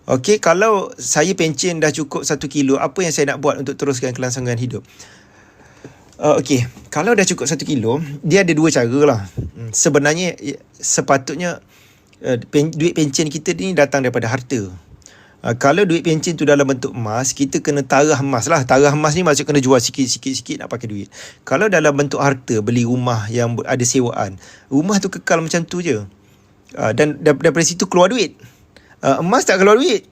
Okey, kalau saya pencen dah cukup 1 kilo, apa yang saya nak buat untuk teruskan kelangsungan hidup? Okey, kalau dah cukup 1 kilo, dia ada 2 cara lah. Sebenarnya, sepatutnya duit pencen kita ni datang daripada harta. Kalau duit pencen tu dalam bentuk emas, kita kena tarah emas lah. Tarah emas ni maksud kena jual sikit-sikit nak pakai duit. Kalau dalam bentuk harta, beli rumah yang ada sewaan, rumah tu kekal macam tu je. Dan daripada situ keluar duit. Emas tak keluar duit.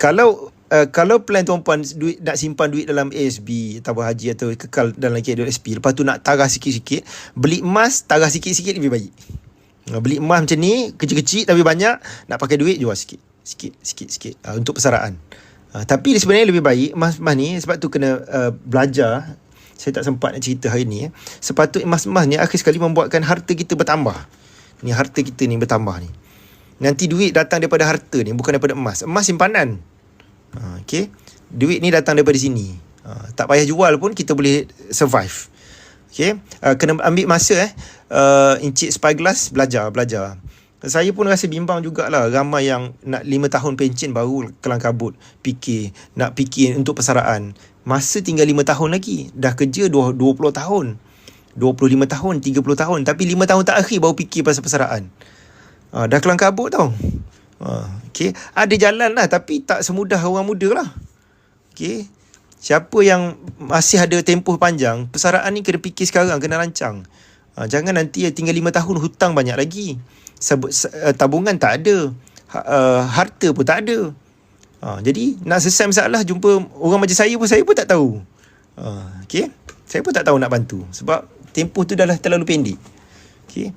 Kalau plan tuan-puan nak simpan duit dalam ASB, tabung haji atau kekal dalam KWSP, lepas tu nak tarah sikit-sikit, beli emas, tarah sikit-sikit lebih baik. Beli emas macam ni, kecil-kecil tapi banyak, nak pakai duit, jual sikit untuk persaraan. Tapi sebenarnya lebih baik emas ni, sebab tu kena belajar. Saya tak sempat nak cerita hari ni. Sepatutnya emas-emas ni akhir sekali membuatkan harta kita bertambah. Ni harta kita ni bertambah ni. Nanti duit datang daripada harta ni, bukan daripada emas. Emas simpanan. Okay. Duit ni datang daripada sini. Tak payah jual pun kita boleh survive. Okay. Kena ambil masa Encik Spyglass belajar. Saya pun rasa bimbang jugalah. Ramai yang nak 5 tahun pencen baru kelang kabut nak fikir untuk persaraan. Masa tinggal 5 tahun lagi. Dah kerja 20 tahun, 25 tahun, 30 tahun. Tapi 5 tahun terakhir baru fikir pasal persaraan. Dah kelang kabut tau. Okay. Ada jalan lah, tapi tak semudah orang muda lah. Okay. Siapa yang masih ada tempoh panjang, persaraan ni kena fikir sekarang, kena rancang. Jangan nanti tinggal 5 tahun hutang banyak lagi. Tabungan tak ada. Harta pun tak ada. Jadi nak selesai masalah, jumpa orang macam saya pun tak tahu. Okay. Saya pun tak tahu nak bantu. Sebab tempoh tu dah terlalu pendek. Okay.